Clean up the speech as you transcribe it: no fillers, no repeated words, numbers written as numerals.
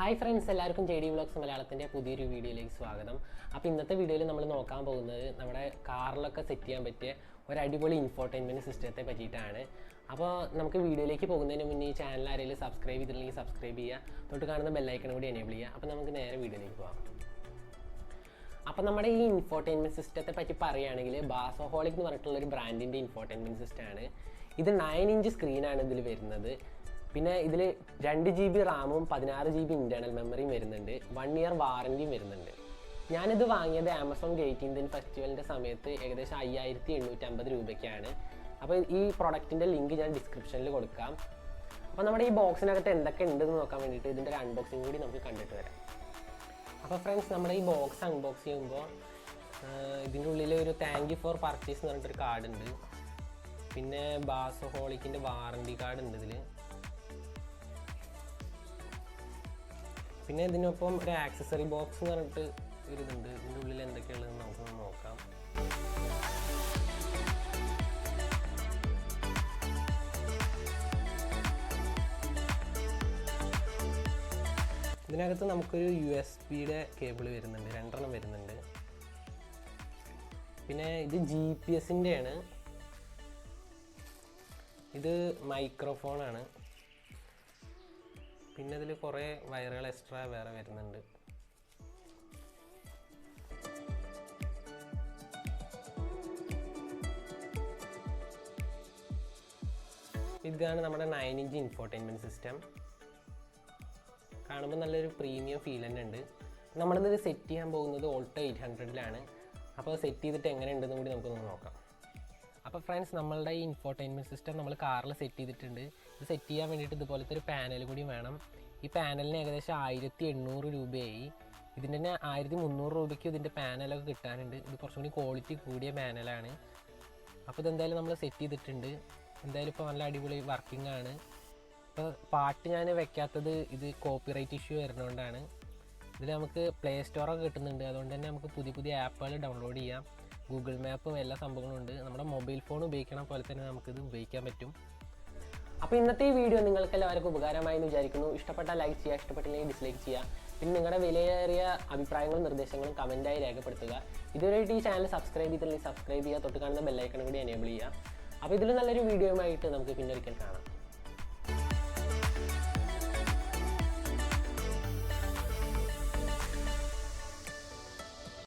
Hi friends, എല്ലാവർക്കും JD vlogs മലയാളത്തിൻ്റെ പുതിയൊരു വീഡിയോയിലേക്ക് സ്വാഗതം. അപ്പോൾ ഇന്നത്തെ വീഡിയോയിൽ നമ്മൾ നോക്കാൻ പോകുന്നത് നമ്മുടെ കാറിലൊക്കെ സെറ്റ് ചെയ്യാൻ പറ്റിയ ഒരു അടിപൊളി ഇൻഫോർടൈൻമെൻറ്റ് സിസ്റ്റത്തെ പറ്റിയിട്ടാണ്. അപ്പോൾ നമുക്ക് വീഡിയോയിലേക്ക് പോകുന്നതിന് മുന്നേ ഈ ചാനൽ ആരെങ്കിലും സബ്സ്ക്രൈബ് ചെയ്തിട്ടുണ്ടെങ്കിൽ സബ്സ്ക്രൈബ് ചെയ്യുക, തൊട്ട് കാണുന്ന ബെല്ലൈക്കൺ കൂടി എനേബിൾ ചെയ്യുക. അപ്പോൾ നമുക്ക് നേരെ വീഡിയോയിലേക്ക് പോകാം. അപ്പോൾ നമ്മുടെ ഈ ഇൻഫോർടൈൻമെൻറ്റ് സിസ്റ്റത്തെ പറ്റി പറയുകയാണെങ്കിൽ ബാസോഹോളിക് എന്ന് പറഞ്ഞിട്ടുള്ളൊരു ബ്രാൻഡിൻ്റെ ഇൻഫോർടൈൻമെൻറ്റ് സിസ്റ്റമാണ്. ഇത് 9 ഇഞ്ച് സ്ക്രീനാണ് ഇതിൽ വരുന്നത്. പിന്നെ ഇതിൽ 2 GB റാമും 16 GB ഇൻറ്റേർണൽ മെമ്മറിയും വരുന്നുണ്ട്. 1 ഇയർ വാറൻറ്റിയും വരുന്നുണ്ട്. ഞാനിത് വാങ്ങിയത് ആമസോൺ ഗേറ്റ് ഇന്ത്യൻ ഫെസ്റ്റിവലിൻ്റെ സമയത്ത് ഏകദേശം 5850 രൂപയ്ക്കാണ്. അപ്പോൾ ഈ പ്രൊഡക്റ്റിൻ്റെ ലിങ്ക് ഞാൻ ഡിസ്ക്രിപ്ഷനിൽ കൊടുക്കാം. അപ്പോൾ നമ്മുടെ ഈ ബോക്സിനകത്ത് എന്തൊക്കെ ഉണ്ടെന്ന് നോക്കാൻ വേണ്ടിയിട്ട് ഇതിൻ്റെ ഒരു അൺബോക്സിങ് കൂടി നമുക്ക് കണ്ടിട്ട് വരാം. അപ്പോൾ ഫ്രണ്ട്സ്, നമ്മുടെ ഈ ബോക്സ് അൺബോക്സ് ചെയ്യുമ്പോൾ ഇതിൻ്റെ ഉള്ളിൽ ഒരു താങ്ക് യു ഫോർ പർച്ചേസ് എന്ന് പറഞ്ഞിട്ടൊരു കാർഡ് ഉണ്ട്. പിന്നെ ബാസോഹോളിക്കിൻ്റെ വാറൻറ്റി കാർഡ് ഉണ്ട് ഇതിൽ. പിന്നെ ഇതിനൊപ്പം ഒരു ആക്സസറി ബോക്സ് എന്ന് പറഞ്ഞിട്ട് ഒരു ഇതുണ്ട്. ഇതിൻ്റെ ഉള്ളിൽ എന്തൊക്കെയുള്ളതെന്ന് നമുക്കൊന്ന് നോക്കാം. ഇതിനകത്ത് നമുക്കൊരു USB-യുടെ കേബിൾ വരുന്നുണ്ട്, 2 എണ്ണം വരുന്നുണ്ട്. പിന്നെ ഇത് GPS-ൻ്റെ ആണ്. ഇത് മൈക്രോഫോണാണ്. പിന്നെ ഇതിൽ കുറേ വയറുകൾ എക്സ്ട്രാ വേറെ വരുന്നുണ്ട്. ഇതാണ് നമ്മുടെ 9 ഇഞ്ച് ഇൻഫോർടൈൻമെൻറ്റ് സിസ്റ്റം. കാണുമ്പോൾ നല്ലൊരു പ്രീമിയം ഫീൽ തന്നെ ഉണ്ട്. നമ്മളിത് സെറ്റ് ചെയ്യാൻ പോകുന്നത് ഓൾട്ടോ 800-ലാണ്. അപ്പോൾ സെറ്റ് ചെയ്തിട്ട് എങ്ങനെ ഉണ്ടെന്ന് കൂടി നമുക്കൊന്ന് നോക്കാം. അപ്പോൾ ഫ്രണ്ട്സ്, നമ്മളുടെ ഈ ഇൻഫോർടൈൻമെൻറ്റ് സിസ്റ്റം നമ്മൾ കാറിൽ സെറ്റ് ചെയ്തിട്ടുണ്ട്. ഇത് സെറ്റ് ചെയ്യാൻ വേണ്ടിയിട്ട് ഇതുപോലത്തെ ഒരു പാനൽ കൂടി വേണം. ഈ പാനലിന് ഏകദേശം 1800 രൂപയായി. ഇതിൻ്റെ തന്നെ 1300 രൂപയ്ക്ക് ഇതിൻ്റെ പാനലൊക്കെ കിട്ടാനുണ്ട്. ഇത് കുറച്ചും കൂടി ക്വാളിറ്റി കൂടിയ പാനലാണ്. അപ്പോൾ ഇതെന്തായാലും നമ്മൾ സെറ്റ് ചെയ്തിട്ടുണ്ട്. എന്തായാലും ഇപ്പോൾ നല്ല അടിപൊളി വർക്കിംഗ് ആണ്. ഇപ്പോൾ പാട്ട് ഞാൻ വെക്കാത്തത് ഇത് കോപ്പിറൈറ്റ് ഇഷ്യൂ വരുന്നതുകൊണ്ടാണ്. ഇതിൽ നമുക്ക് പ്ലേ സ്റ്റോറൊക്കെ കിട്ടുന്നുണ്ട്. അതുകൊണ്ട് തന്നെ നമുക്ക് പുതിയ പുതിയ ആപ്പുകൾ ഡൗൺലോഡ് ചെയ്യാം. ഗൂഗിൾ മാപ്പും എല്ലാ സംഭവങ്ങളും ഉണ്ട്. നമ്മുടെ മൊബൈൽ ഫോൺ ഉപയോഗിക്കണ പോലെ തന്നെ നമുക്കിത് ഉപയോഗിക്കാൻ പറ്റും. അപ്പോൾ ഇന്നത്തെ ഈ വീഡിയോ നിങ്ങൾക്ക് എല്ലാവർക്കും ഉപകാരമായി എന്ന് വിചാരിക്കുന്നു. ഇഷ്ടപ്പെട്ടാൽ ലൈക്ക് ചെയ്യുക, ഇഷ്ടപ്പെട്ടില്ലെങ്കിൽ ഡിസ്ലൈക്ക് ചെയ്യുക. പിന്നെ നിങ്ങളുടെ വിലയേറിയ അഭിപ്രായങ്ങളും നിർദ്ദേശങ്ങളും കമൻറ്റായി രേഖപ്പെടുത്തുക. ഇതുവരെയായിട്ട് ഈ ചാനൽ സബ്സ്ക്രൈബ് ചെയ്തില്ലെങ്കിൽ സബ്സ്ക്രൈബ് ചെയ്യുക, തൊട്ട് കാണുന്ന ബെല്ലൈക്കൺ കൂടി എനേബിൾ ചെയ്യുക. അപ്പോൾ ഇതിൽ നല്ലൊരു വീഡിയോയുമായിട്ട് നമുക്ക് പിന്നെ ഒരിക്കൽ കാണാം.